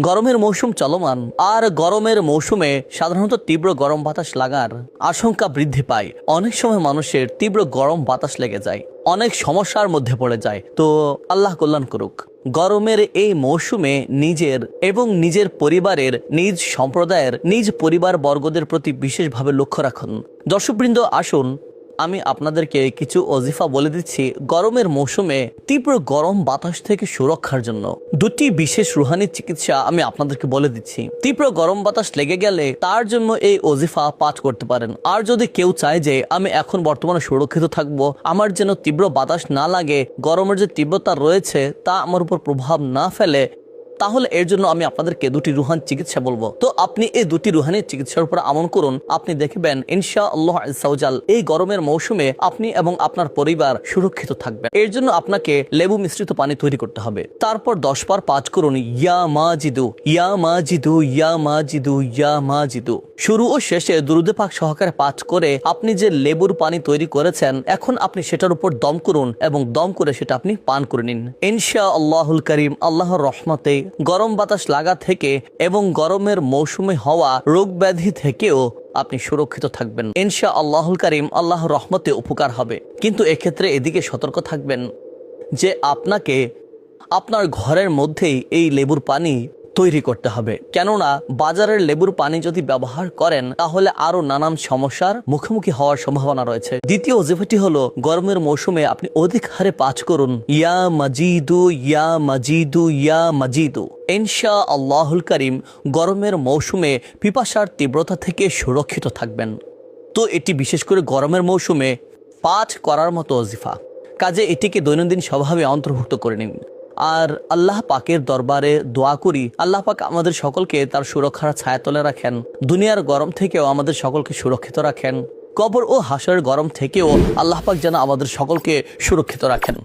গরমের মৌসুম চলমান, আর গরমের মৌসুমে সাধারণত তীব্র গরম বাতাস লাগার আশঙ্কা বৃদ্ধি পায়। অনেক সময় মানুষের তীব্র গরম বাতাস লেগে যায়, অনেক সমস্যার মধ্যে পড়ে যায়। তো আল্লাহ কল্যাণ করুক। গরমের এই মৌসুমে নিজের এবং নিজের পরিবারের, নিজ সম্প্রদায়ের, নিজ পরিবার বর্গদের প্রতি বিশেষভাবে লক্ষ্য রাখুন। দর্শকবৃন্দ, আসুন আমি আপনাদেরকে কিছু ওজিফা বলে দিচ্ছি গরমের মৌসুমে তীব্র গরম বাতাস থেকে সুরক্ষার জন্য। দুটি বিশেষ রুহানি চিকিৎসা আমি আপনাদেরকে বলে দিচ্ছি। তীব্র গরম বাতাস লেগে গেলে তার জন্য এই ওজিফা পাঠ করতে পারেন। আর যদি কেউ চায় যে আমি এখন বর্তমানে সুরক্ষিত থাকবো, আমার যেন তীব্র বাতাস না লাগে, গরমের যে তীব্রতা রয়েছে তা আমার উপর প্রভাব না ফেলে, তাহলে এর জন্য আমি আপনাদেরকে দুটি রুহান চিকিৎসা বলবো। তো আপনি এই দুটি রুহানি চিকিৎসার উপর আমল করুন, আপনি দেখবেন ইনশাআল্লাহ আযজা এই গরমের মৌসুমে আপনি এবং আপনার পরিবার সুরক্ষিত থাকবেন। এর জন্য আপনাকে লেবু মিশ্রিত পানি তৈরি করতে হবে। তারপর 10 বার পাঠ করুন ইয়া মাজিদু ইয়া মাজিদু ইয়া মাজিদু ইয়া মাজিদু। শুরু ও শেষে দুরূদে পাক সহকারে পাঠ করে আপনি যে লেবুর পানি তৈরি করেছেন, এখন আপনি সেটার উপর দম করুন এবং দম করে সেটা আপনি পান করে নিন। ইনশাআল্লাহুল কারীম আল্লাহর রহমতে গরম বাতাস লাগা থেকে এবং গরমের মৌসুমে হওয়া রোগ ব্যাধি থেকেও আপনি সুরক্ষিত থাকবেন। ইনশাআল্লাহুল কারীম আল্লাহর রহমতে উপকার হবে। কিন্তু এক্ষেত্রে এদিকে সতর্ক থাকবেন যে আপনাকে আপনার ঘরের মধ্যেই এই লেবুর পানি তৈরি করতে হবে। কেননা বাজারের লেবুর পানি যদি ব্যবহার করেন তাহলে আরো নানান সমস্যার মুখোমুখি হওয়ার সম্ভাবনা রয়েছে। দ্বিতীয় ওজিফাটি হলো গরমের মৌসুমে আপনি অধিক হারে পাঠ করুন ইয়া মাজিদু ইয়া মাজিদু ইয়া মাজিদু। ইনশাআল্লাহুল কারীম গরমের মৌসুমে পিপাসার তীব্রতা থেকে সুরক্ষিত থাকবেন। তো এটি বিশেষ করে গরমের মৌসুমে পাঠ করার মতো ওজিফা, কাজে এটিকে দৈনন্দিন স্বভাবে অন্তর্ভুক্ত করে নিন। আর আল্লাহ পাকের দরবারে দোয়া করি আল্লাহ পাক আমাদের সকলকে তার সুরক্ষার ছায়াতলে রাখেন, দুনিয়ার গরম থেকেও আমাদের সকলকে সুরক্ষিত রাখেন, কবর ও হাসরের গরম থেকেও আল্লাহ পাক যেন আমাদের সকলকে সুরক্ষিত রাখেন।